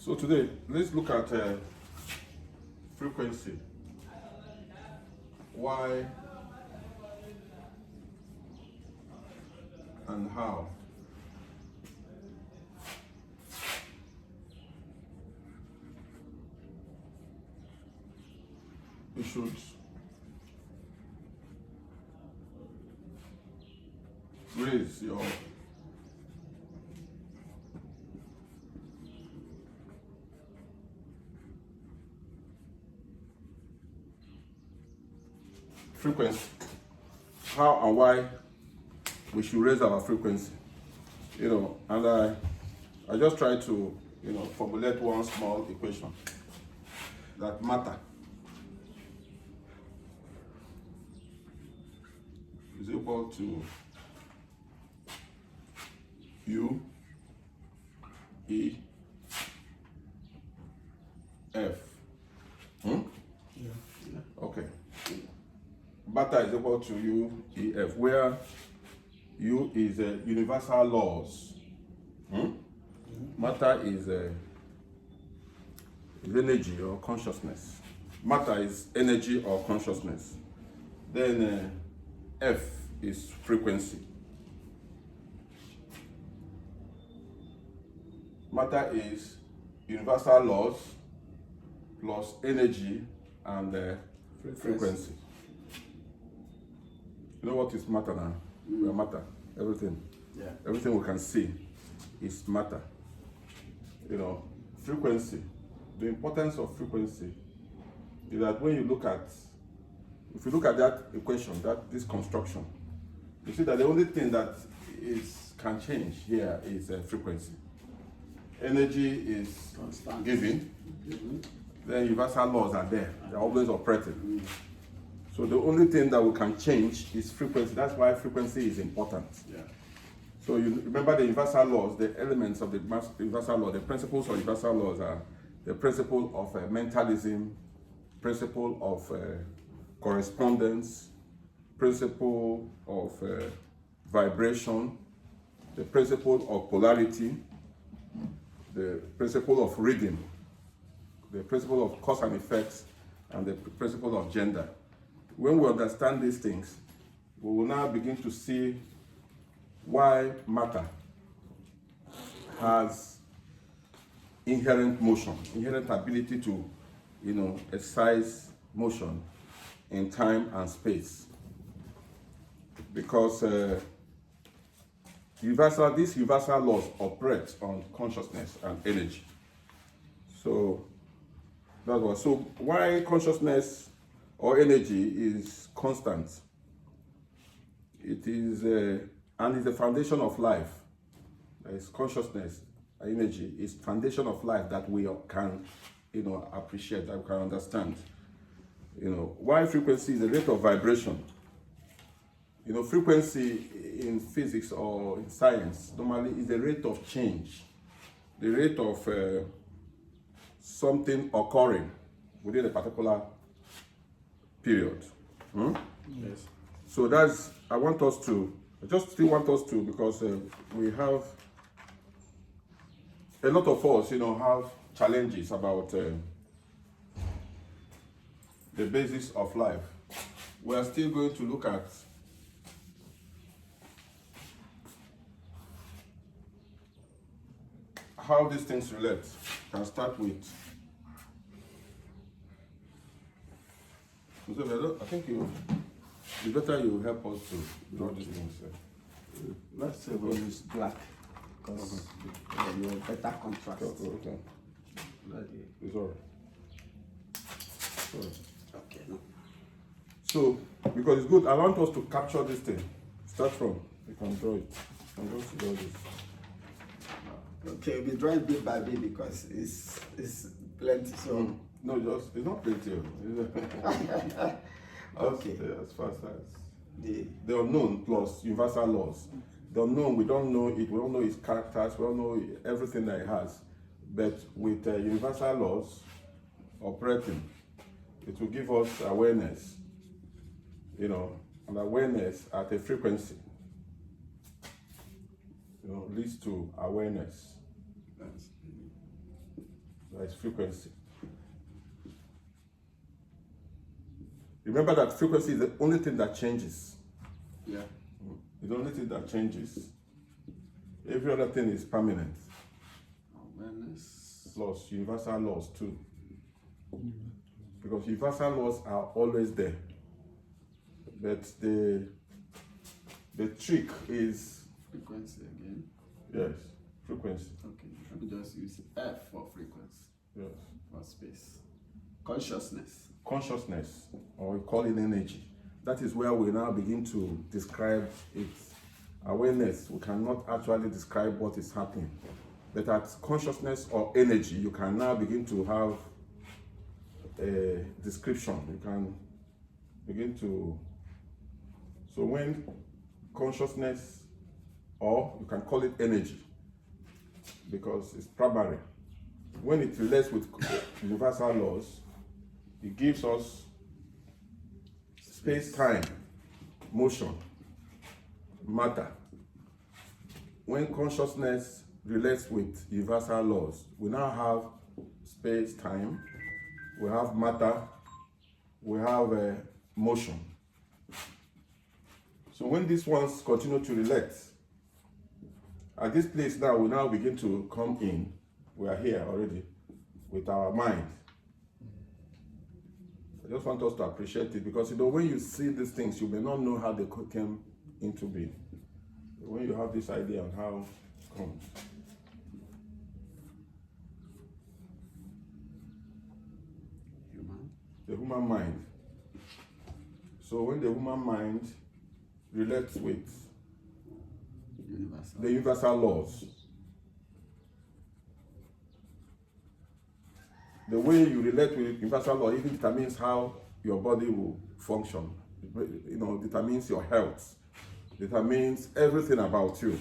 So today, let's look at frequency. Why and how you should raise your frequency. How and why we should raise our frequency. And I just try to, formulate one small equation that matter is equal to U E F. Yeah. Okay. Matter is equal to U E F, where U is universal laws. Matter is energy or consciousness. Matter is energy or consciousness. Then F is frequency. Matter is universal laws plus energy and frequency. You know what is matter now? We are matter. Everything. Yeah. Everything we can see is matter. Frequency. The importance of frequency is that when you look at, if you look at that equation, this construction, you see that the only thing that can change here is frequency. Energy is Constant. given. Then universal laws are there. They're always operating. So the only thing that we can change is frequency. That's why frequency is important. Yeah. So you remember the universal laws, the elements of the universal law, the principles of universal laws are the principle of mentalism, principle of correspondence, principle of vibration, the principle of polarity, the principle of rhythm, the principle of cause and effects, and the principle of gender. When we understand these things, we will now begin to see why matter has inherent motion, inherent ability to, exercise motion in time and space. Because these universal laws operate on consciousness and energy. So that's what. So why consciousness or energy is constant? It is and is the foundation of life. There is consciousness, energy is foundation of life that we can, appreciate, that we can understand. Why frequency is the rate of vibration. Frequency in physics or in science normally is the rate of change, the rate of something occurring within a particular period. Yes. So I just still want us to, because we have a lot of us, have challenges about the basis of life. We are still going to look at how these things relate. Can start with. I think it's better you help us to draw these things. Let's say we use black because you have better contrast. Okay. It's all right. Okay. No. So, because it's good, I want us to capture this thing. Start from, you can draw it. You can just draw this. Okay, we'll be drawing bit by bit because it's plenty. So No, it's not plenty. okay. As fast as The the unknown plus universal laws. The unknown, we don't know it. We don't know its characters. We don't know everything that it has. But with universal laws operating, it will give us awareness. And awareness at a frequency. Leads to awareness. That is frequency. Remember that frequency is the only thing that changes. Yeah. It's the only thing that changes. Every other thing is permanent. Awareness. Laws, universal laws too. Because universal laws are always there. But the trick is, Frequency again. yes, frequency. Okay. Let me just use F for frequency. Yes. For space. Consciousness. Consciousness, or we call it energy. That is where we now begin to describe it. Awareness, we cannot actually describe what is happening. But at consciousness or energy, you can now begin to have a description. You can begin to, so when consciousness, or you can call it energy, because it's primary. When it relates with universal laws, it gives us space, time, motion, matter. When consciousness relates with universal laws, we now have space, time, we have matter, we have motion. So when these ones continue to relate, at this place now, we now begin to come in. We are here already with our mind. I just want us to appreciate it, because when you see these things, you may not know how they came into being. When you have this idea on how it comes. The human mind. So when the human mind relates with the universal laws, the way you relate with universal law even determines how your body will function. Determines your health, determines everything about you.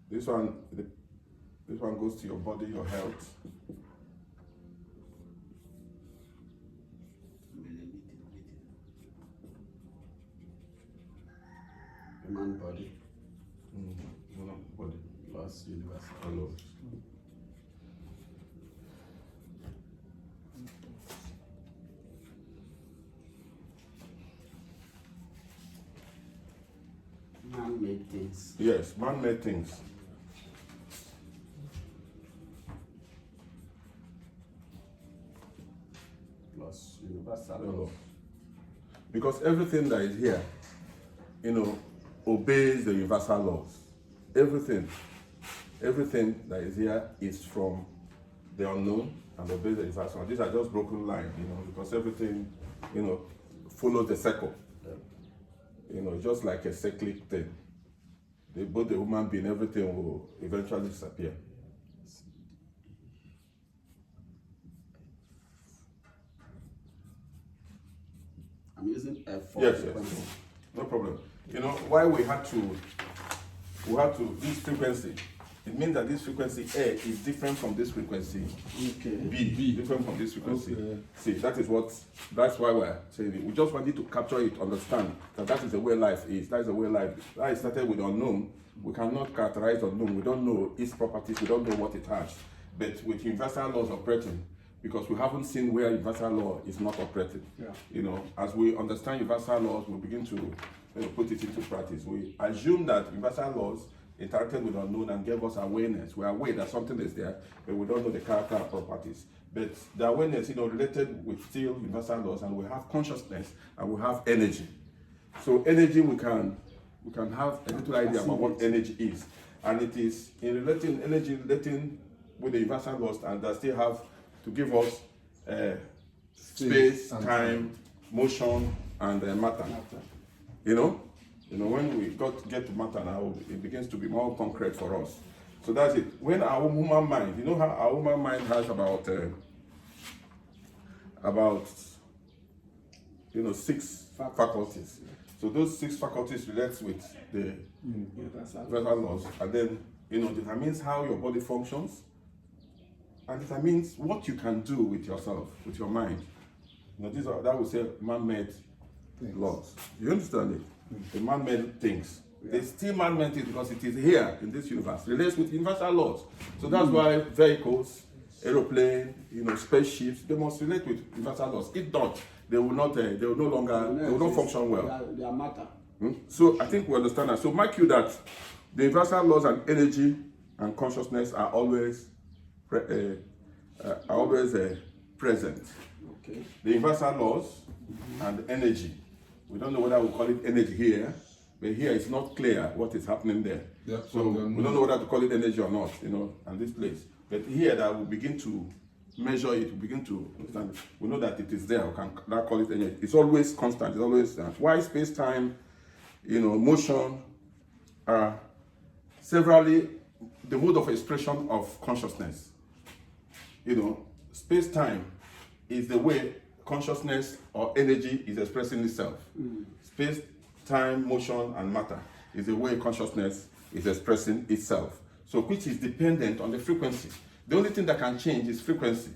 This one goes to your body, your health. Human body. Human body. Plus universal laws. Man-made things. Yes, man-made things. Plus universal laws. Because everything that is here, obeys the universal laws. Everything that is here is from the unknown and obeys the universal. These are just broken lines, because everything, follows the circle. Just like a cyclic thing. Both the human being, everything will eventually disappear. I'm using F for Yes, frequency. yes. No problem. Why we had to this frequency, it means that this frequency A is different from this frequency B, different from this frequency. Okay. See, that's why we're saying it. We just wanted to capture it, understand that is the way life is. That is the way life is. Life started with unknown. We cannot characterize unknown. We don't know its properties. We don't know what it has. But with universal laws operating, because we haven't seen where universal law is not operating. Yeah. As we understand universal laws, we begin to put it into practice. We assume that universal laws interacted with unknown and gave us awareness. We are aware that something is there, but we don't know the character and properties. But the awareness, related with still universal laws, and we have consciousness and we have energy. So energy, we can have a little idea about what energy is, and it is in relating with the universal laws, and that still have to give us space, time, motion, and matter. When we get to matter now, it begins to be more concrete for us. So that's it. When our human mind, how our human mind has about 6 faculties. So those 6 faculties relate with the universal laws, and then determines how your body functions, and determines what you can do with yourself, with your mind. That would say man-made laws. You understand it? The man-made things. The still man-made things because it is here in this universe, relates with universal laws. So that's why vehicles, aeroplane, spaceships, they must relate with universal laws. If not, they will not. They will no longer. They will not function well. They are matter. So I think we understand that. So mark you that the universal laws and energy and consciousness are always present. Okay. The universal laws and energy. We don't know whether we call it energy here, but here it's not clear what is happening there. Yeah, So we don't know whether to call it energy or not, and this place. But here that we begin to measure it, we begin to understand it. We know that it is there. We can now call it energy. It's always constant. It's always why space-time, motion are severally the mode of expression of consciousness. Space-time is the way consciousness or energy is expressing itself. Space-time, motion, and matter is the way consciousness is expressing itself. So which is dependent on the frequency. The only thing that can change is frequency.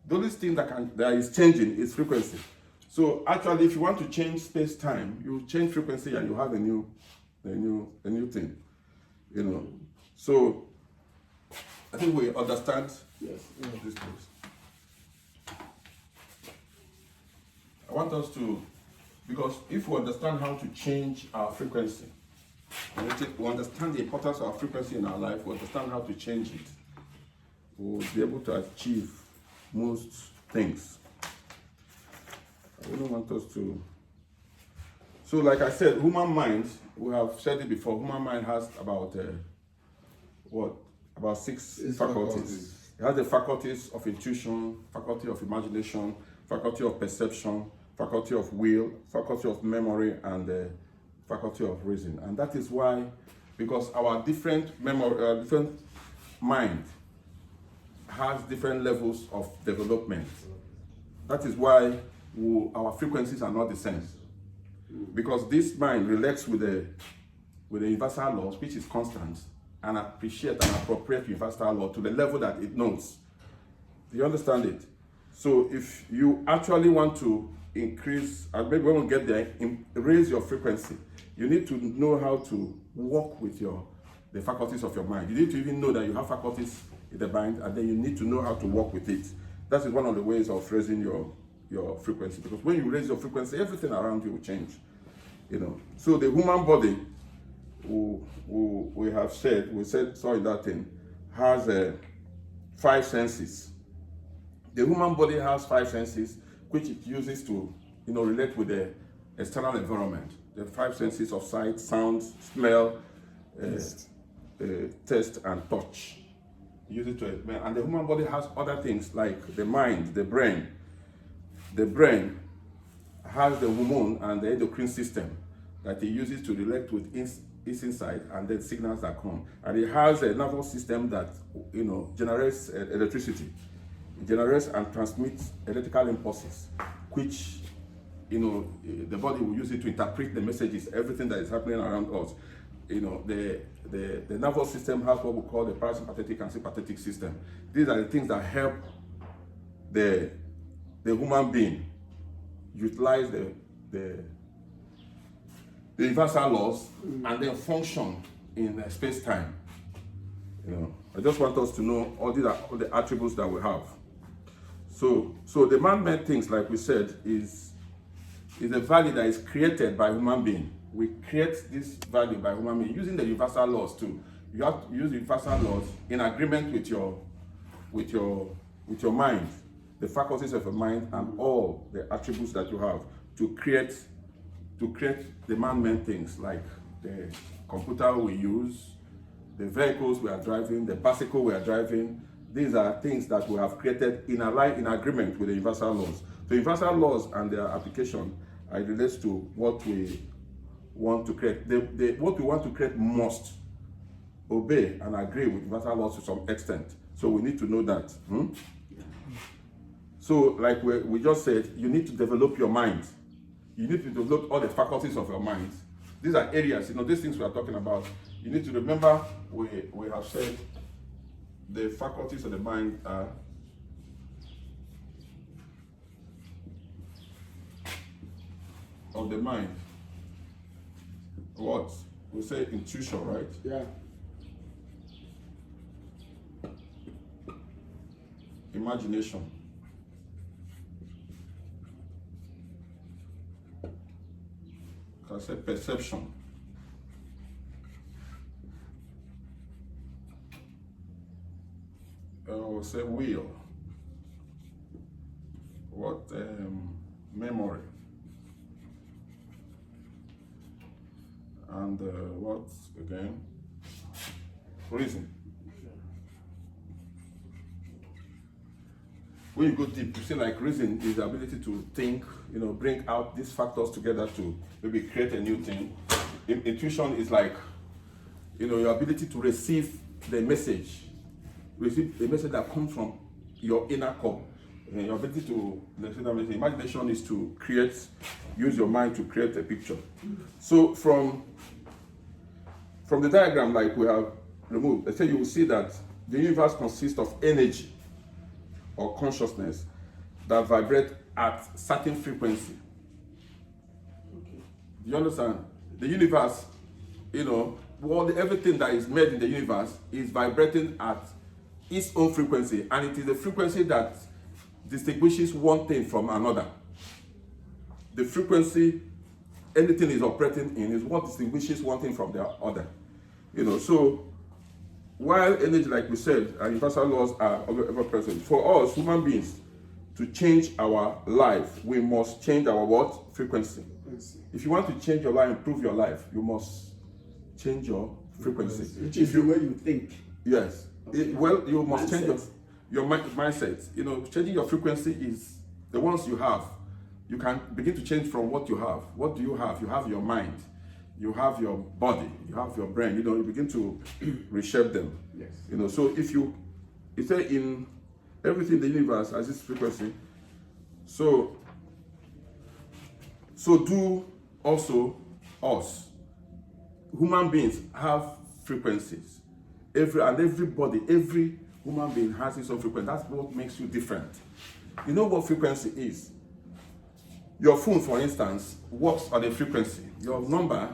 The only thing that is changing is frequency. So actually, if you want to change space-time, you change frequency and you have a new thing. So I think we understand this place. I want us to, because if we understand how to change our frequency, we understand the importance of our frequency in our life, we understand how to change it, we'll be able to achieve most things. I don't want us to. So, like I said, human mind, we have said it before, human mind has about six faculties. It has the faculties of intuition, faculty of imagination, faculty of perception, faculty of will, faculty of memory, and the faculty of reason. And that is why, because our different mind has different levels of development. That is why our frequencies are not the same. Because this mind relates with the universal laws, which is constant, and appreciate and appropriate universal law to the level that it knows. Do you understand it? So if you actually want to increase, and maybe when we get there, raise your frequency, you need to know how to work with the faculties of your mind. You need to even know that you have faculties in the mind, and then you need to know how to work with it. That is one of the ways of raising your frequency. Because when you raise your frequency, everything around you will change. So the human body, we saw in that thing, has 5 senses. The human body has 5 senses, which it uses to, relate with the external environment. The 5 senses of sight, sound, smell, taste, and touch. Use it and the human body has other things like the mind, the brain. The brain has the hormone and the endocrine system that it uses to relate with its inside and then signals that come. And it has a nervous system that generates electricity. It generates and transmits electrical impulses, which the body will use it to interpret the messages, everything that is happening around us. The nervous system has what we call the parasympathetic and sympathetic system. These are the things that help the human being utilize the universal laws and then function in space-time. I just want us to know all the attributes that we have. So the man-made things, like we said, is a value that is created by human being. We create this value by human being using the universal laws too. You have to use universal laws in agreement with your mind, the faculties of your mind, and all the attributes that you have to create the man-made things like the computer we use, the vehicles we are driving, the bicycle we are driving. These are things that we have created in agreement with the universal laws. The universal laws and their application relates to what we want to create. What we want to create must obey and agree with universal laws to some extent. So we need to know that. So like we just said, you need to develop your mind. You need to develop all the faculties of your mind. These are areas, these things we are talking about. You need to remember, we have said the faculties of the mind are what? we say intuition, right? Yeah. Imagination. Can say perception. We'll say will. What? Memory. And what again? Reason. When you go deep, you see like reason is the ability to think, bring out these factors together to maybe create a new thing. Intuition is like, your ability to receive a message that comes from your inner core. And your ability to receive that message. Imagination is to use your mind to create a picture. So from the diagram like we have removed, let's say you will see that the universe consists of energy or consciousness that vibrate at certain frequency. Okay. Do you understand? The universe, everything that is made in the universe is vibrating at its own frequency, and it is the frequency that distinguishes one thing from another. The frequency anything is operating in is what distinguishes one thing from the other. So while energy, like we said, and universal laws are ever present, for us human beings to change our life, we must change our what? Frequency. If you want to change your life, improve your life, you must change your frequency. Which is the way you think. Yes. Okay. You must change your mindset. Changing your frequency is the ones you have. You can begin to change from what you have. What do you have? You have your mind. You have your body. You have your brain. You begin to reshape them. Yes. So if you say in everything in the universe has this frequency, so do also us. Human beings have frequencies. Every human being has its own frequency. That's what makes you different. You know what frequency is? Your phone, for instance, works on a frequency. Your number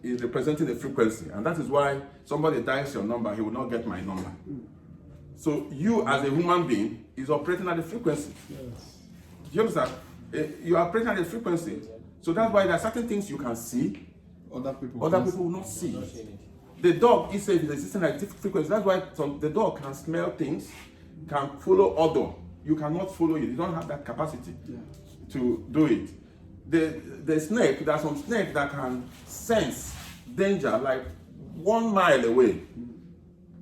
is representing a frequency, and that is why somebody dials your number, he will not get my number. So you as a human being is operating at a frequency. Yes. Do you understand? You are operating at a frequency. So that's why there are certain things you can see, other people will not see. The dog is existing at a different frequency. That's why the dog can smell things, can follow odor. You cannot follow it. You don't have that capacity to do it. The snake, there are some snakes that can sense danger like 1 mile away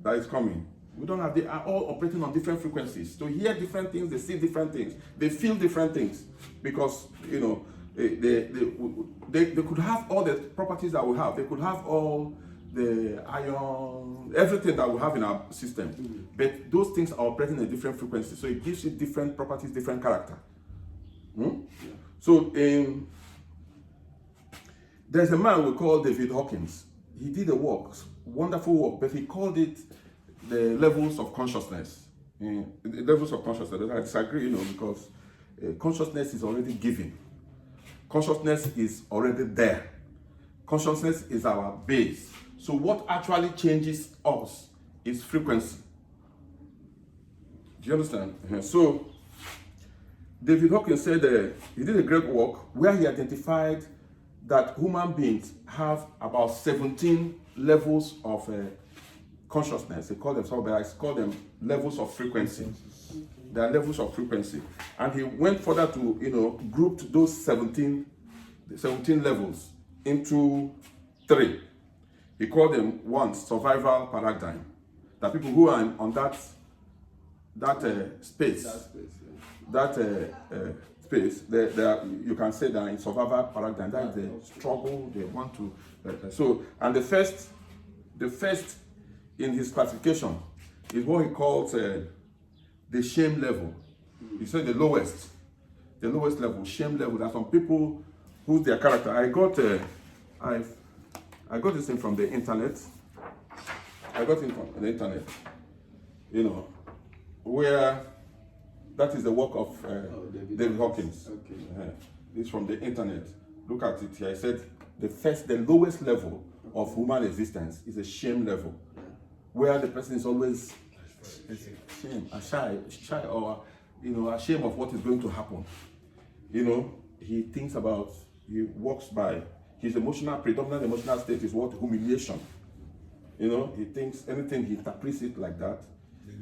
that is coming. We don't have. They are all operating on different frequencies. To hear different things, they see different things, they feel different things, because they could have all the properties that we have. They could have all the iron, everything that we have in our system, but those things are operating at different frequencies, so it gives it different properties, different character. So there's a man we call David Hawkins. He did a work, wonderful work, but he called it the levels of consciousness. The levels of consciousness. I disagree, because consciousness is already given. Consciousness is already there. Consciousness is our base. So what actually changes us is frequency. Do you understand? So David Hawkins said he did a great work where he identified that human beings have about 17 levels of consciousness. They call them levels of frequency. There are levels of frequency. And he went further to, grouped those 17 levels into 3. He called them one, survival paradigm. That people who are on that space, space, they are, you can say they're in survival paradigm. That is the struggle they want to. And the first in his classification is what he calls the shame level. He said the lowest level, shame level. There are some people who's their character. I got this thing from the internet. Where that is the work of David Hawkins. Okay. It's from the internet. Look at it here. I said the lowest level of human existence is a shame level, where the person is always shame, shy, or ashamed of what is going to happen. He thinks about, he walks by his predominant emotional state is what? Humiliation. He thinks anything, he interprets it like that.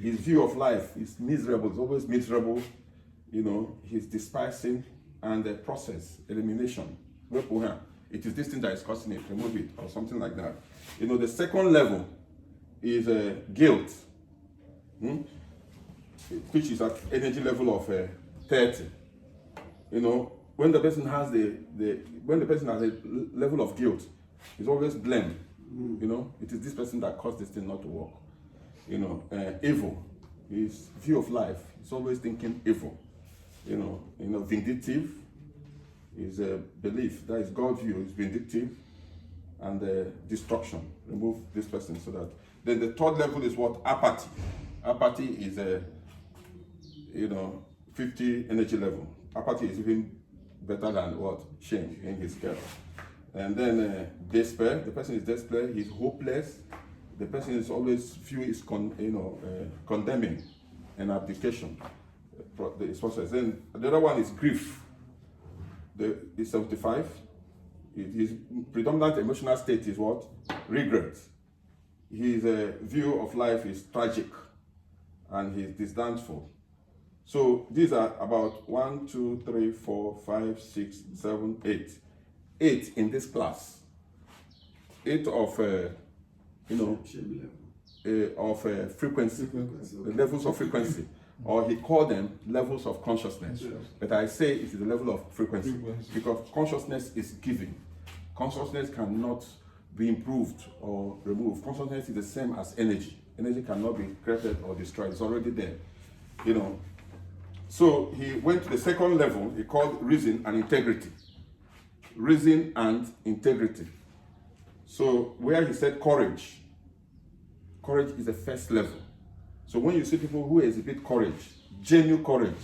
His view of life is miserable, it's always miserable. He's despising, and the process, elimination. It is this thing that is causing it, remove it, or something like that. The second level is guilt, which is at energy level of 30. When the person has when the person has a level of guilt, it's always blame. It is this person that caused this thing not to work. Evil, his view of life, he's always thinking evil. Vindictive is a belief that is God's view is vindictive, and destruction. Remove this person so that. Then the third level is what? Apathy. Apathy is a 50 energy level. Apathy is even better than what? Shame in his scale. And then despair. The person is despair. He's hopeless. The person is always condemning and abdication. Then the other one is grief. The 75. His predominant emotional state is what? Regret. His view of life is tragic, and he's disdainful. So these are about 1, 2, 3, 4, 5, 6, 7, 8. 8 in this class. 8 of frequency, the levels of frequency, or he called them levels of consciousness. But I say it is the level of frequency because consciousness is given. Consciousness cannot be improved or removed. Consciousness is the same as energy. Energy cannot be created or destroyed. It's already there. So he went to the second level. He called reason and integrity. Reason and integrity. So where he said courage. Courage is the first level. So when you see people who exhibit courage, genuine courage,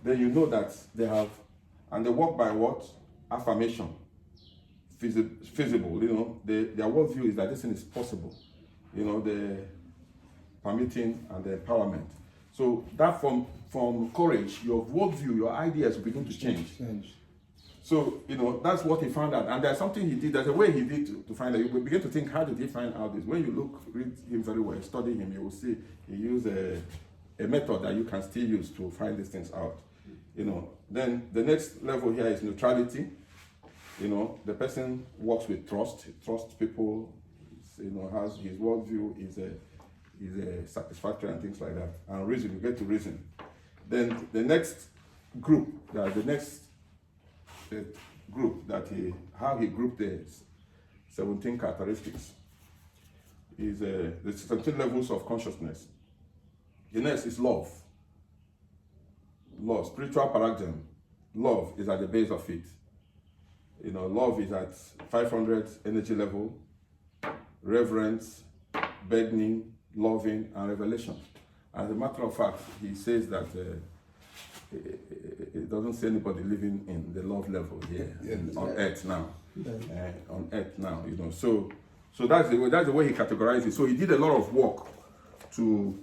then you know that they have, and they walk by what? Affirmation. Feasible, their worldview is that this thing is possible. The permitting and the empowerment. So that from courage, your worldview, your ideas will begin to change. So, that's what he found out. And there's something he did, there's a way he did to find out. You will begin to think, how did he find out this? When you read him very well, study him, you will see he used a method that you can still use to find these things out. Then the next level here is neutrality. The person works with trust. He trusts people, has his worldview is satisfactory and things like that. And reason, you get to reason. Then the next group, that how he grouped the 17 characteristics is the 17 levels of consciousness. The next is love. Love, spiritual paradigm. Love is at the base of it. Love is at 500 energy level. Reverence, burdening, loving, and revelation. As a matter of fact, he says that it doesn't see anybody living in the love level here on earth now. On earth now, So that's the way he categorized it. So he did a lot of work to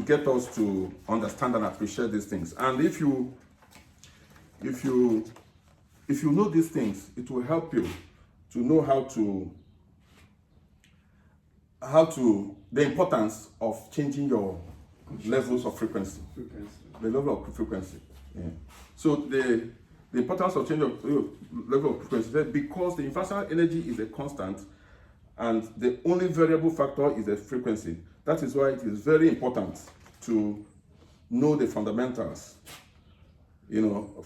get us to understand and appreciate these things. And if you know these things, it will help you to know the importance of changing your levels of frequency. The level of frequency. Yeah. So the importance of change of level of frequency, because the universal energy is a constant and the only variable factor is the frequency. That is why it is very important to know the fundamentals.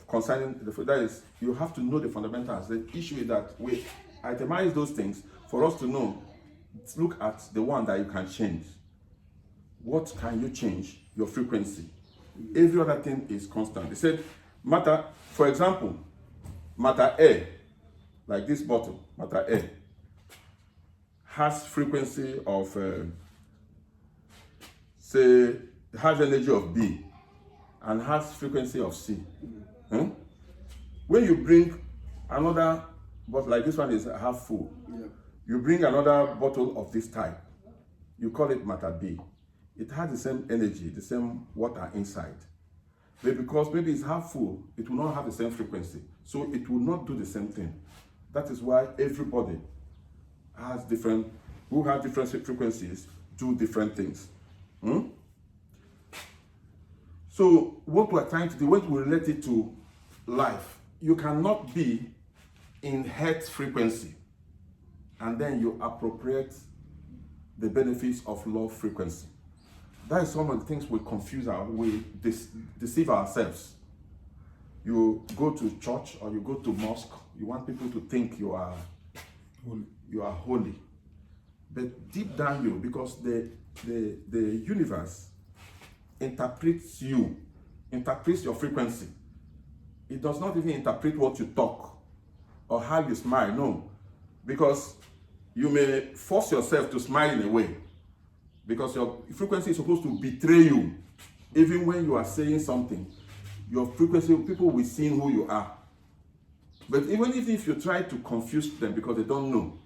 Concerning that is, you have to know the fundamentals. The issue is that we itemize those things for us to know. Look at the one that you can change. What can you change? Your frequency. Every other thing is constant. They said matter, for example, matter A, like this bottle, matter A, has frequency of, has energy of B, and has frequency of C. When you bring another bottle, like this one is half full, You bring another bottle of this type, you call it matter B. It has the same energy, the same water inside. But because maybe it's half full, it will not have the same frequency. So it will not do the same thing. That is why everybody has different, who have different frequencies, do different things. So what we're trying to do, when we relate it to life, you cannot be in hertz frequency and then you appropriate the benefits of low frequency. That is some of the things we confuse, we deceive ourselves. You go to church or you go to mosque, you want people to think you are holy. But deep down you, because the universe interprets your frequency. It does not even interpret what you talk or how you smile, no. Because you may force yourself to smile in a way, because your frequency is supposed to betray you. Even when you are saying something, your frequency, people will see who you are. But even if you try to confuse them because they don't know,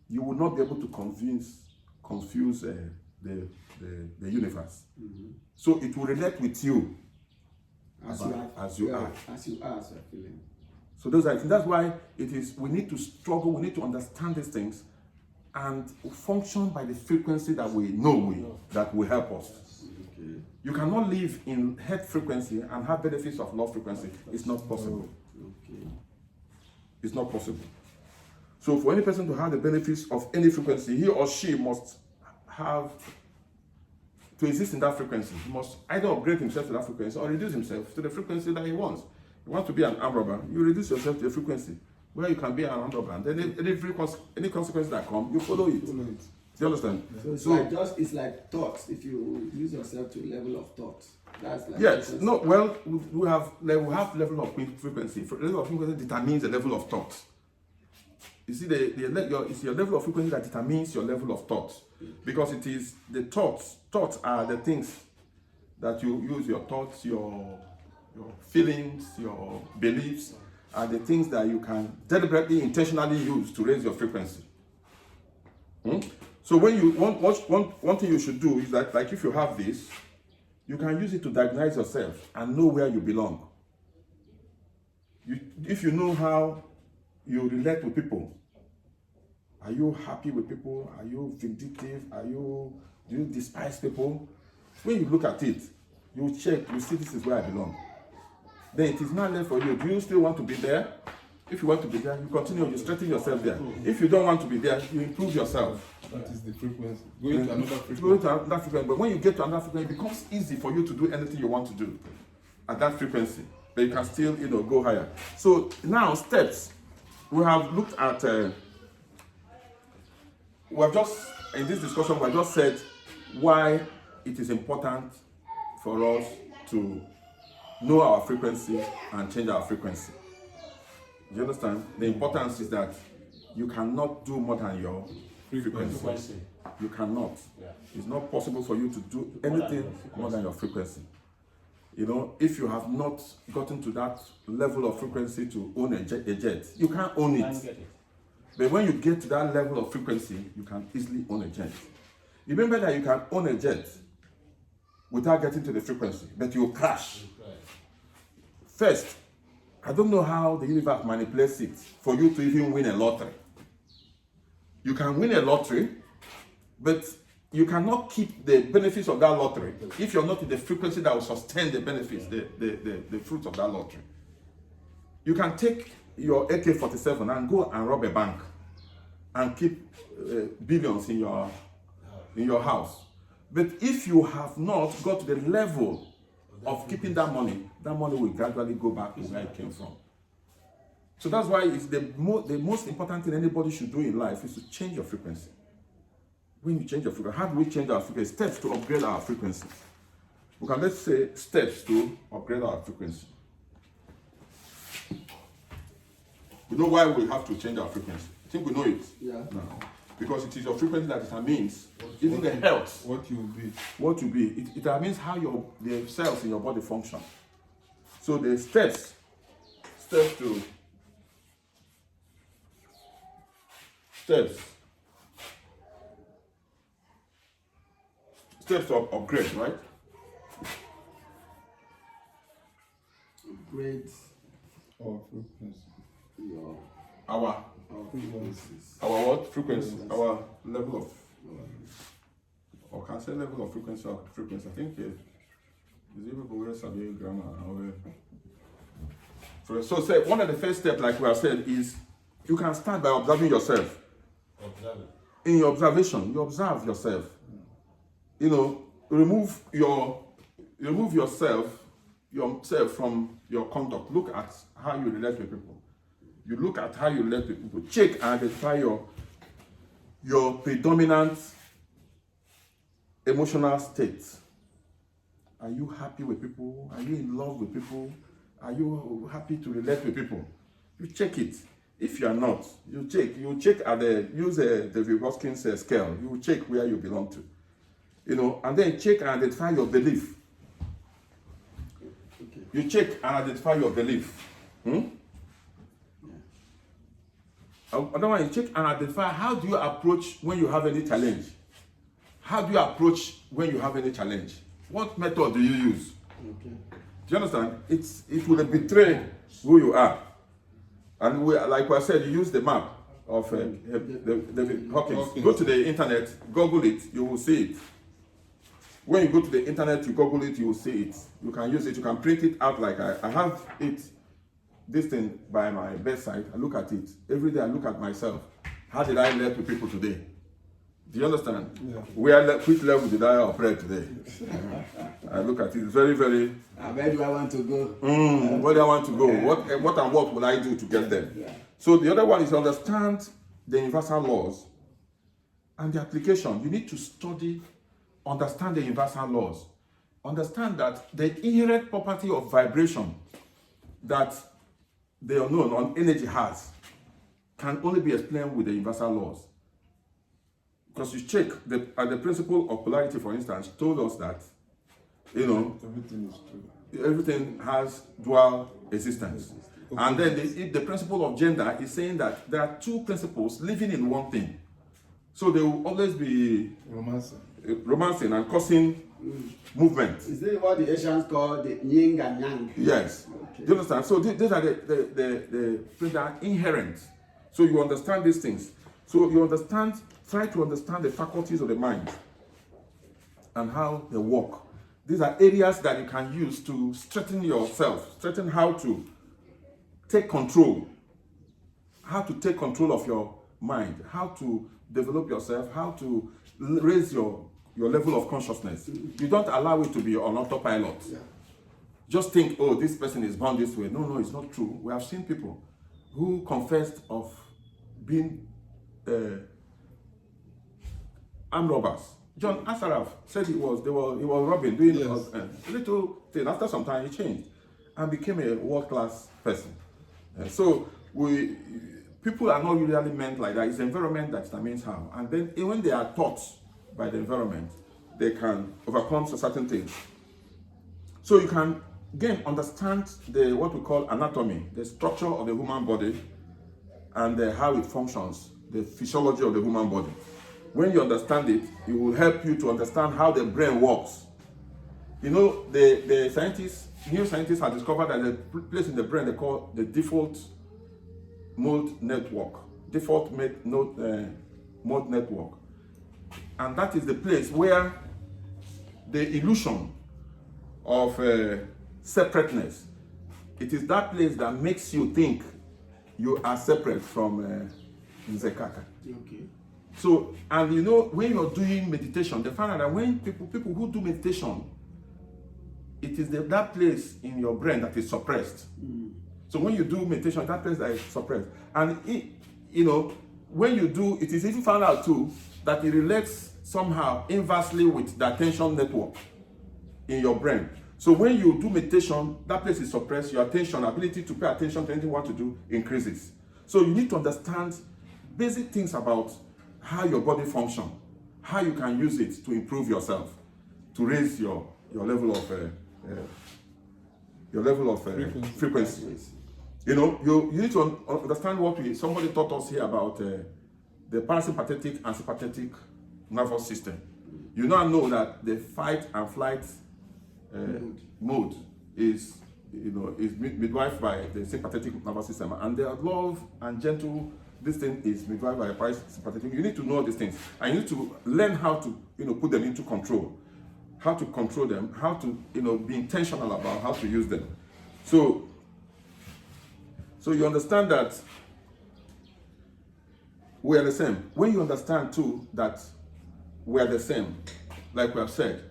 you will not be able to confuse the universe. So it will relate with you as you are feeling. So that's why we need to struggle, we need to understand these things and function by the frequency that we know that will help us. Okay. You cannot live in hertz frequency and have benefits of low frequency. It's not possible. Okay. It's not possible. So for any person to have the benefits of any frequency, he or she must have, to exist in that frequency, he must either upgrade himself to that frequency or reduce himself to the frequency that he wants. You want to be an arm robber, you reduce yourself to a frequency where you can be an arm robber, and then any consequences that come, you follow it. Do you understand? So it's like thoughts. If you use yourself to a level of thoughts, that's like yes. No. Well, we have level of frequency. Level of frequency determines the level of thought. You see, it's your level of frequency that determines your level of thought, because it is the thoughts. Thoughts are the things that you use. Your thoughts, your feelings, your beliefs are the things that you can deliberately, intentionally use to raise your frequency. So when you one thing you should do is that, like, if you have this, you can use it to diagnose yourself and know where you belong. If you know how you relate with people, are you happy with people? Are you vindictive? Do you despise people? When you look at it, you check, you see this is where I belong. Then it is not left for you. Do you still want to be there? If you want to be there, you continue, you strengthen yourself there. If you don't want to be there, you improve yourself. That is the frequency. Going to another frequency. Going to another frequency. But when you get to another frequency, it becomes easy for you to do anything you want to do at that frequency. But you can still, go higher. So now, steps. We have looked at, we have just, in this discussion, we have just said why it is important for us to know our frequency and change our frequency. Do you understand? The importance is that you cannot do more than your frequency. You cannot. Yeah. It's not possible for you to do anything more than your frequency. If you have not gotten to that level of frequency to own a jet, you can't own it. But when you get to that level of frequency, you can easily own a jet. Remember that you can own a jet without getting to the frequency, but you will crash. First, I don't know how the universe manipulates it for you to even win a lottery. You can win a lottery, but you cannot keep the benefits of that lottery if you're not in the frequency that will sustain the benefits, the fruits of that lottery. You can take your AK-47 and go and rob a bank and keep billions in your house. But if you have not got to the level of keeping that money will gradually go back to where it came from. So that's why it's the most important thing anybody should do in life is to change your frequency. When you change your frequency, how do we change our frequency? Steps to upgrade our frequency. Let's say steps to upgrade our frequency. We know why we have to change our frequency. I think we know it. Yeah. No. Because it is your frequency that determines even the health. What you will be. What you be. It determines how the cells in your body function. So the steps to steps to upgrade, right? Great. Or frequency. Your Our frequencies. what frequency? Our level of, or can I say level of frequency or frequency? I think is it people where Sabi grammar or so say one of the first steps, like we have said, is you can start by observing yourself. Observe. In your observation, you observe yourself. You know, remove yourself from your conduct. Look at how you relate with people. You look at how you relate with people. Check and identify your predominant emotional state. Are you happy with people? Are you in love with people? Are you happy to relate with people? You check it. If you are not, you check. You check at use the Vygotsky's scale. You check where you belong to. You know, and then check and identify your belief. Okay. You check and identify your belief. Otherwise, you check and identify how do you approach when you have any challenge. How do you approach when you have any challenge? What method do you use? Okay. Do you understand? It will betray who you are. And like I said, you use the map of David Hawkins. Go to the internet, Google it, you will see it. When you go to the internet, you Google it, you will see it. You can use it, you can print it out like I have it, this thing by my bedside. I look at it. Every day I look at myself. How did I relate to people today? Do you understand? Yeah. Which level did I operate today? I look at it. It's very, very. Where do I want to go? Where do I want to go? What will I do to get there? Yeah. So the other one is understand the universal laws and the application. You need to study, understand the universal laws. Understand that the inherent property of vibration that the unknown on energy has can only be explained with the universal laws. Because you check the principle of polarity, for instance, told us that, you know, Everything is true. everything has dual existence. And then the principle of gender is saying that there are two principles living in one thing. So they will always be romancing and causing movement. Is this what the Asians call the yin and yang? Yes. Okay. Do you understand? So these are the things that are inherent. So you understand these things. So you understand, try to understand the faculties of the mind and how they work. These are areas that you can use to strengthen yourself, strengthen how to take control of your mind, how to develop yourself, how to raise your level of consciousness. You don't allow it to be on autopilot. Yeah. Just think, oh, this person is born this way. No, it's not true. We have seen people who confessed of being armed robbers. John Asaraf said he was robbing, doing a little thing. After some time, he changed and became a world-class person. So people are not really meant like that. It's the environment that determines how. And then when they are taught by the environment, they can overcome certain things. So you can again understand what we call anatomy, the structure of the human body, and how it functions, the physiology of the human body. When you understand it, it will help you to understand how the brain works. You know, the new scientists have discovered that there's a place in the brain they call the default mode network. Mode network. And that is the place where the illusion of separateness, it is that place that makes you think you are separate from Nzekaka. Okay. So, and you know, when you're doing meditation, they find out that when people who do meditation, it is that place in your brain that is suppressed. So when you do meditation, that place that is suppressed. And you know, when you do, it is even found out too that it relates somehow inversely with the attention network in your brain. So when you do meditation, that place is suppressed, your attention, ability to pay attention to anything you want to do increases. So you need to understand basic things about how your body functions, how you can use it to improve yourself, to raise your level of frequency. You know, you need to understand what somebody taught us here about the the parasympathetic and sympathetic nervous system. You now know that the fight and flight mode is, midwife by the sympathetic nervous system, and the love and gentle, this thing is midwife by the parasympathetic. You need to know these things, and you need to learn how to, put them into control, how to control them, how to, be intentional about how to use them. So you understand that we are the same. When you understand too that we are the same, like we have said,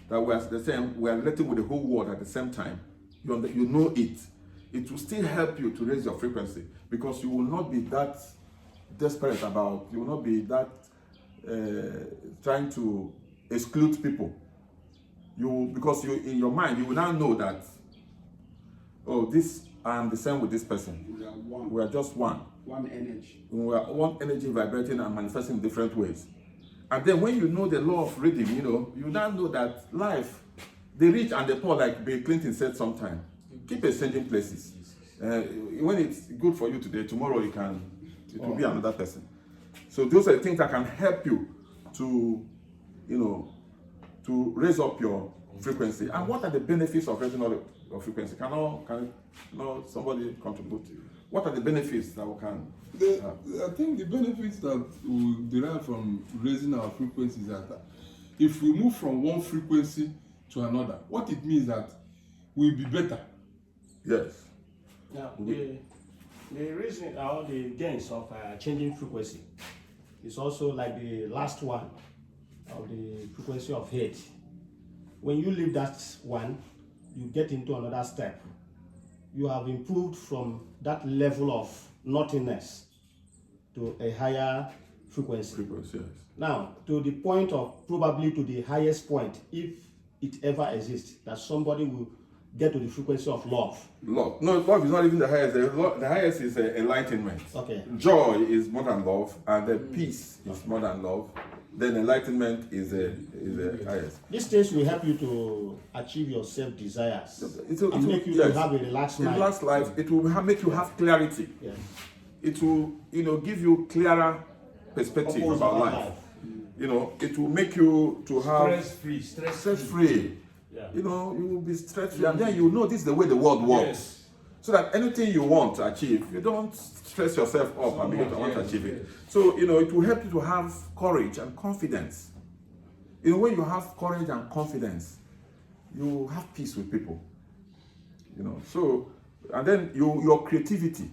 that we are the same, we are relating with the whole world at the same time, you know it. It will still help you to raise your frequency, because you will not be that desperate about, you will not be that trying to exclude people. Because in your mind, you will now know that, I am the same with this person. We are one. We are just one. One energy. We are one energy vibrating and manifesting in different ways. And then when you know the law of rhythm, you now know that life, the rich and the poor, like Bill Clinton said sometime, keep exchanging places. When it's good for you today, tomorrow it will be another person. So those are the things that can help you to, to raise up your frequency. And what are the benefits of raising up your frequency? Can somebody contribute? What are the benefits that we can? I think the benefits that we derive from raising our frequency is that if we move from one frequency to another, what it means that we'll be better. Yes. Now, the reason or the gains of changing frequency is also like the last one of the frequency of hate. When you leave that one, you get into another step. You have improved from that level of nothingness to a higher frequency. Yes. Now, to the point of probably to the highest point, if it ever exists, that somebody will get to the frequency of love. Love. No, love is not even the highest. The highest is enlightenment. Okay. Joy is more than love, and then peace is more than love. Then enlightenment is the highest. These things will help you to achieve your self-desires. It will make you yes. to have a relaxed mind. Relaxed life. It will make you have clarity. Yes. It will, give you clearer perspective Purpose about of life. It will make you to have stress-free. Yeah. You will be stress-free, and then you know this is the way the world works. Yes. So that anything you want to achieve, you don't stress yourself up and begin to want to achieve it. So, it will help you to have courage and confidence. When you have courage and confidence, you have peace with people. So, and then your creativity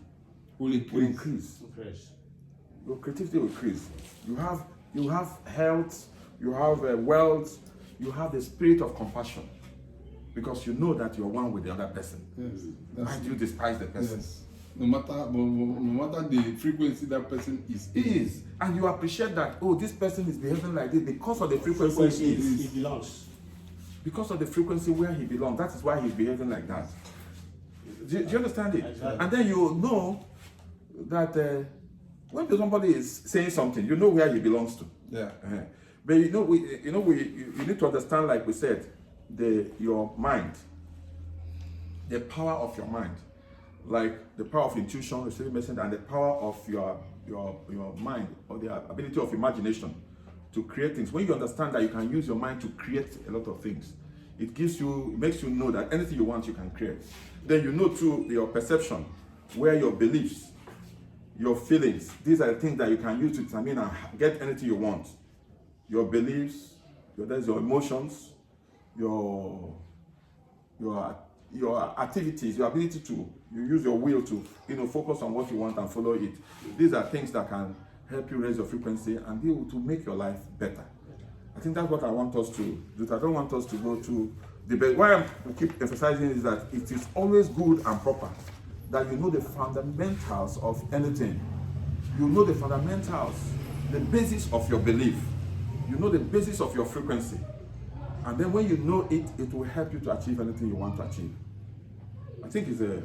will increase. Your creativity will increase. You have health, you have wealth, you have the spirit of compassion, because you know that you're one with the other person. Yes. Why do you despise the person? Yes. No matter the frequency that person is in. And you appreciate that, this person is behaving like this because of the frequency He belongs. because of the frequency where he belongs. That is why he's behaving like that. Do you understand it? Exactly. And then you know that when somebody is saying something, you know where he belongs to. Yeah. But you need to understand, like we said, your mind, the power of your mind, like the power of intuition, receiving message, and the power of your mind, or the ability of imagination to create things. When you understand that you can use your mind to create a lot of things, it makes you know that anything you want, you can create. Then you know too your perception, where your beliefs, your feelings, these are the things that you can use to determine and get anything you want. Your beliefs, your emotions, your activities, your ability to use your will to focus on what you want and follow it. These are things that can help you raise your frequency and be able to make your life better. I think that's what I want us to do. I don't want us to go to debate. Why I keep emphasizing is that it is always good and proper that you know the fundamentals of anything. You know the fundamentals, the basis of your belief. You know the basis of your frequency. And then when you know it, it will help you to achieve anything you want to achieve. I think it's a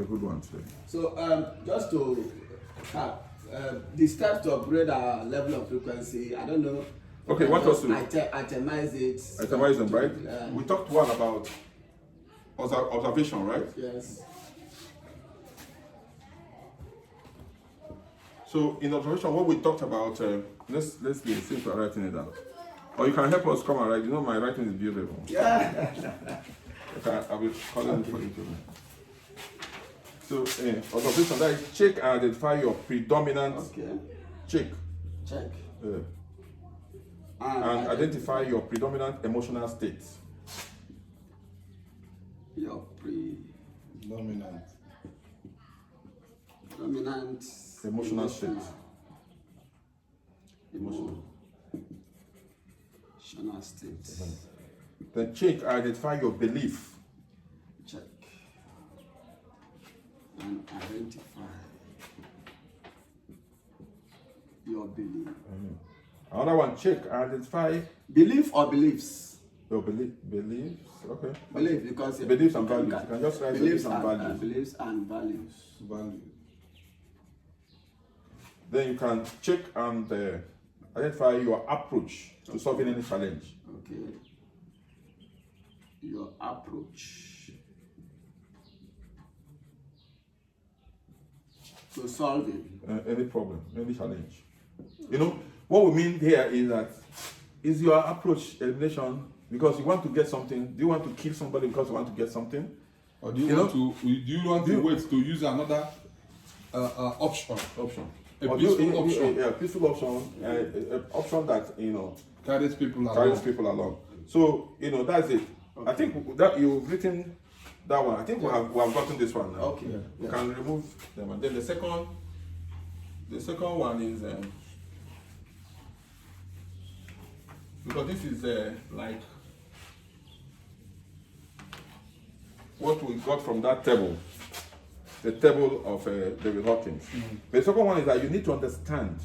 good one today. So just to the steps to upgrade our level of frequency, I don't know. Okay, what else to itemize it. Itemize them, right? We talked one about observation, right? Yes. So in observation, what we talked about, let's be since we're writing it down. Or you can help us come and write. You know my writing is beautiful. Yeah. Okay, I will call it for you too. So observation, that is check and identify your predominant Okay. check. Check. And identify your predominant emotional state. Your Dominant. predominant Emotional state. Emotional state. Then check and identify your belief. Check. And identify your belief. Another one, check and identify Belief or beliefs? your beliefs. Okay. Belief, because Beliefs and values. You can just write beliefs beliefs and values. Beliefs and values. Value. Then you can check and identify your approach to solving any challenge. Okay. Your approach to solving. Any problem, any challenge. You know, what we mean here is that is your approach elimination because you want to get something? Do you want to kill somebody because you want to get something? Or do you, You want to? Do you want do to you- wait to use another option? A Or peaceful option. Yeah, peaceful option. Option that Carries people carries along. people along. So that's it. I think that you've written that one. I think we have gotten this one now. Okay. We can remove them, and then the second one is because this is like what we got from that table, the table of David Hawkins. The second one is that you need to understand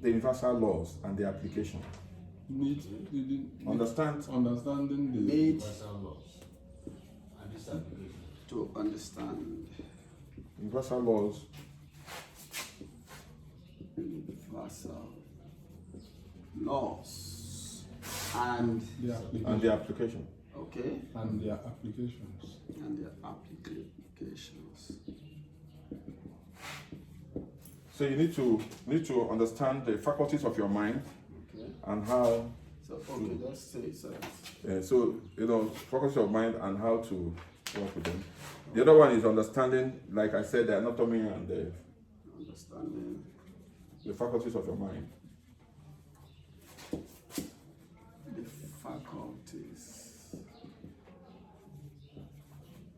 the universal laws and their application. Understanding the Need Universal laws and this application. to understand Universal laws universal laws and and their application. okay and their applications. and their applications. So you need to understand the faculties of your mind Okay. and how. So okay, just say so. Faculties of mind and how to work with them. The other one is understanding, like I said, the anatomy and Understanding the faculties of your mind. the faculties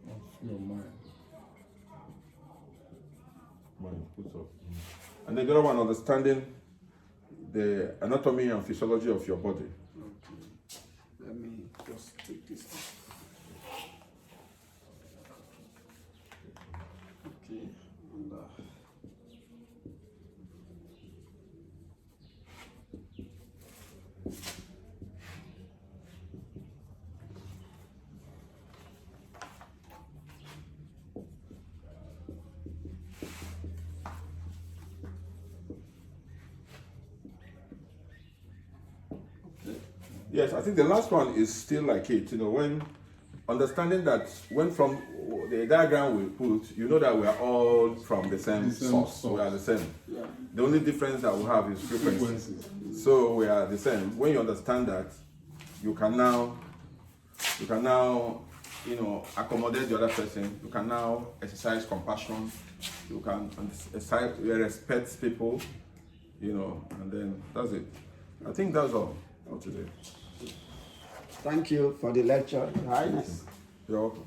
Of your mind. Mind, good stuff. And then the other one, understanding the anatomy and physiology of your body. Okay. Let me just take this off. Okay. And, Yes, I think the last one is still like it. When understanding that when from the diagram we put, that we are all from the same The same source. source. We are the same. yeah. The only difference that we have is frequency. Frequencies. So we are the same. When you understand that, you can now, accommodate the other person. You can now exercise compassion. You can respect people, and then that's it. I think that's all for today. Thank you for the lecture, Your Highness. You're welcome.